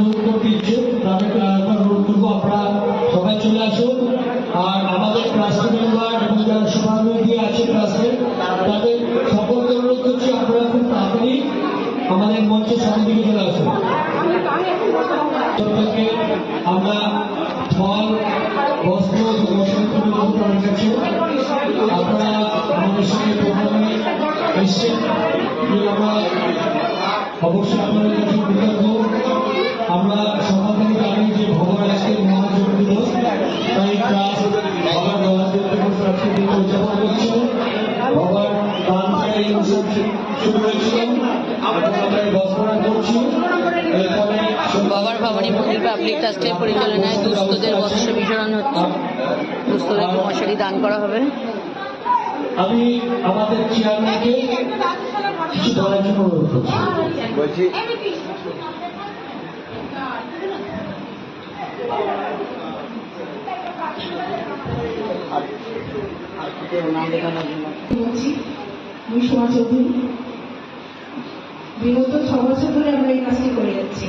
অংশগ্রহণ করতে ইচ্ছুক তাদেরকে অনুরোধ করবো আপনারা সবাই চলে আসুন। আর আমাদের ক্লাসের মেম্বার এবং যারা সভাপতি আছে ক্লাসের তাদের সকলকে অনুরোধ করছি আপনারা খুব তাড়াতাড়ি আমাদের মঞ্চের সামনে দিকে চলে আসুন। থেকে আমরা ফল বস্ত্র আপনার কাছে আপনারা আমাদের সঙ্গে প্রোগ্রামে এসছেন আমরা অবশ্যই আপনাদের কাছে কৃতজ্ঞ। আমরা সকাল থেকে জানি যে ভগবান আজকে মহাযোগ দিবস, তাই ক্লাস ভগবান আজকে দিন উদযাপন করছে। ভগবান দান থেকে এই উৎসব শুরু হয়েছিল, আমরা বস্ত্র করছি। বাবার ভবানী মন্দির পাবলিক ট্রাস্টের পরিচালনায় দুস্থদের বস্ত্র বিতরণ হচ্ছে। দুস্থদেরকে মশারি দান করা হবে। আমি আমাদের চেয়ারম্যানকে কিছু বলার জন্য অনুরোধ করছি। বলছি আমি সোমা চৌধুরী। বিগত 6 বছর ধরে আমরা এই কাজটি করে যাচ্ছি,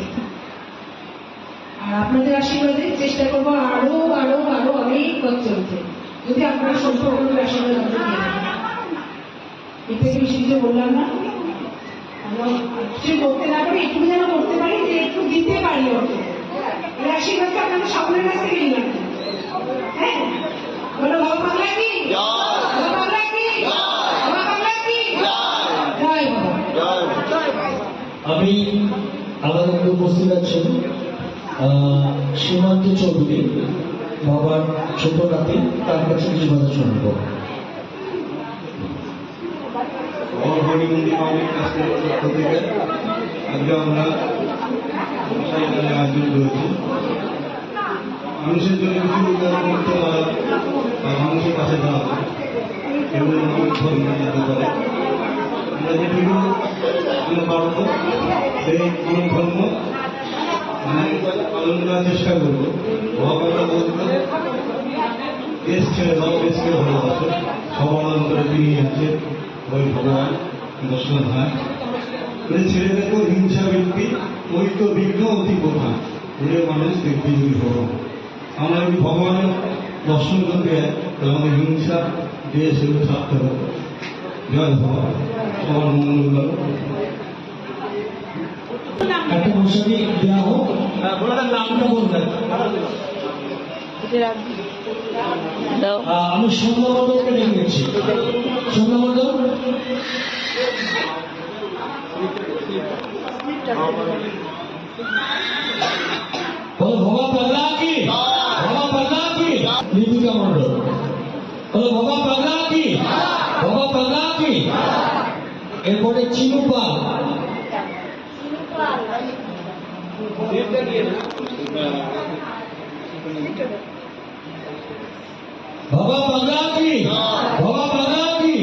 আর আপনাদের আশীর্বাদে চেষ্টা করবো আরো আরো আরো অনেক পথ চলতে, যদি আপনারা সম্পূর্ণ আশীর্বাদ আমাদের দিয়ে থাকেন। এর থেকে বেশি কিছু বললাম না। আমরা কিছু করতে না পারি, একটু যেন করতে পারি, যে একটু দিতে পারি অর্থ। এই আশীর্বাদটা আপনাদের সকলের কাছ থেকে নিলাম। হ্যাঁ, বলো বাবা বাংলা কি, বাবা বাংলা কি, বাবা বাংলা কি, জয় বাবা। আমি আমাদের মধ্যে উপস্থিত আছেন সীমান্ত চৌধুরী, বাবার ছোট নাতি, তার কাছে কিছু কথা শুনব। আজকে আমরা আয়োজন করেছি মানুষের জন্য কিছু উদ্যোগ করতে পারা, মানুষের পাশে দাঁড়ানো এবং ধর্ম যেতে পারে। আমরা যেটুকু পারবো সেই কোনো ধর্ম পালন করার চেষ্টা করবো। ভগবানরা বলতো দেশ ছেড়ে দাও, দেশকে ভালোবাসো, সবার অন্তরে তিনি আছে ওই ভগবান দর্শন হয়। ছেড়ে দেখো হিংসা বৃত্তি, ঐক্য বিঘ্ন অতি প্রধান, ওদের মানুষ ব্যক্তি যদি হবো। আমরা যদি ভগবানের দর্শন করতে যাই আমাদের হিংসা দেশ এগুলো ছাড়তে হবে। জয় ভগবান, সবার মঙ্গল করো। একটা মশারি দেওয়া হোক, নামটা বলবেন। আমি সন্ধ্যামণ্ডলকে ডেকে নিচ্ছি। সন্ধ্যামণ্ডল, বলো ভবা পাগলা কি, ভবা পাগলা কি। লিপিকা মণ্ডল, বলো ভবা পাগলা কি, ভবা পাগলা কি। এরপরে চিনু পাল, বাবা পাগলা কি, বাবা পাগলা কি,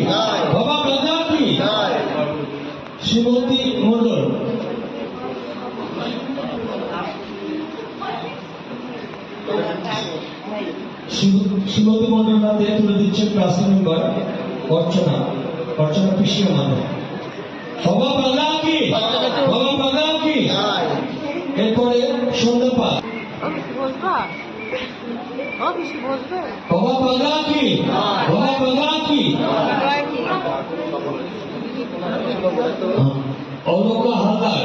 বাবা পাগলা কি। শ্রীমতী মণ্ডল, শ্রীমতী মণ্ডল হাতে তুলে দিচ্ছেন ক্লাস মেম্বার অর্চনা, অর্চনা কৃষ্ণ মাধব। বাবা পাগলা কি, বাবা পাগলা কি। এরপরে সন্ধ্যা পাল, বাবা পাগলা কি, বাবা পাগলা কি। অলকা হালদার,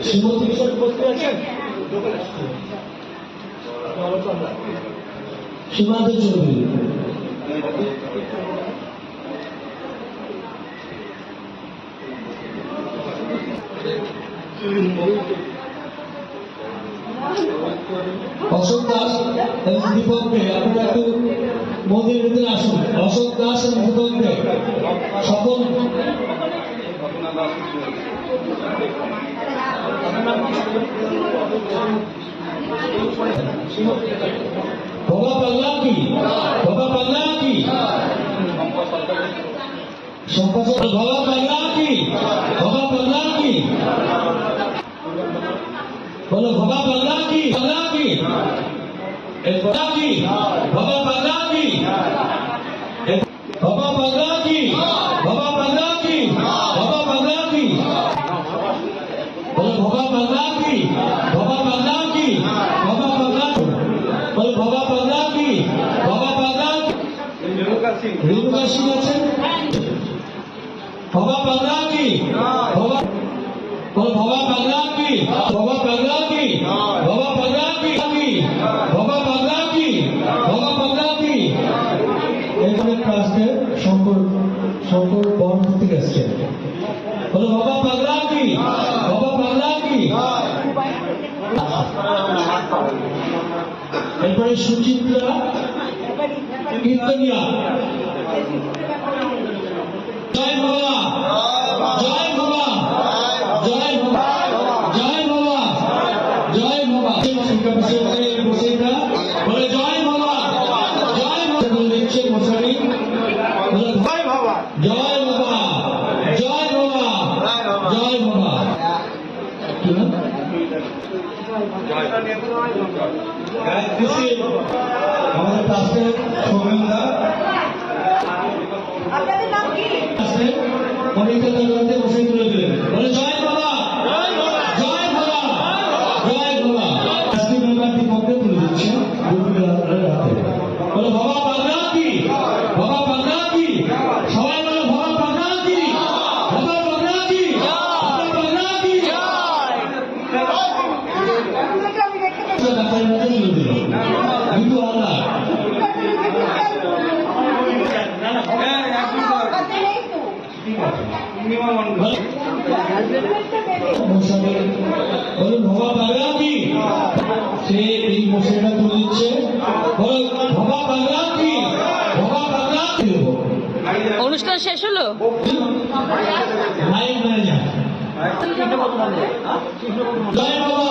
শ্রীমতী কিশোর উপস্থিত আছেন। সীমান্ত চৌধুরী, অশোক দাস এবং দীপক দে, আপনারা একটু মন্দির ভিতরে আসুন। অশোক দাস এবং দীপক দে সকল বাবা পাগলা কি, বাবা পাগলা কি। বাবা পাগলা কি, বাবা পাগলা কি। বলো বাবা পাগলা কি, পাগলা কি। পাগলা কি, বাবা পাগলা কি, বাবা পাগলা কি, বাবা পাগলা কি, বাবা পাগলা কি। পাগলা কি বাবা পাগলা কি বাবা পাগলা বলে বাবা পাগলা কি বাবা পাগলা রেণুকা সিং আছেন বাবা পাগলা কি বাবা বলে বাবা পাগলা কি বাবা পাগলা কি বাবা পাগলা কি বাবা পাগলা কি বাবা পাগলা কি এখানে ক্লাসে শঙ্কর বন্ধ থেকে আসছেন বলে বাবা পাগলা কি বাবা পাগলা কি এরপরে সুচিত্রা কীর্তনিয়া জয় বাবা জয় বাবা জয় বাবা জয় বাবা জয় বাবা শিক্ষা বিষয়ে বসেটা বলে জয় বাবা জয় বাবা বলে দিচ্ছে মশারি বলে জয় বাবা জয় বাবা জয় বাবা জয় বাবা কি নাম আমাদের ক্লাসে সৌমেন্দা অনেকটা জায়গাতে বসে তুলে দিলেন বলে জয় বাবা জয় বাবা জয় বাবা আজকে মেম্বারটি পক্ষে তুলে দিচ্ছে বলে বাবা পাগলা কি বাবা পাগলা কি সবাই বলে বাবা পাগলা কি বাবা পাগলা কি বাবা পাগলা কি ব্যাপারের মধ্যে তুলে দিল কিন্তু আল্লাহ বলুন বাবা পাগলা কি সে এই মশাইটা তুলে দিচ্ছে বাবা পাগলা কি বাবা পাগলা কি অনুষ্ঠান শেষ হলো? লাইন ম্যানেজার জয় বাবা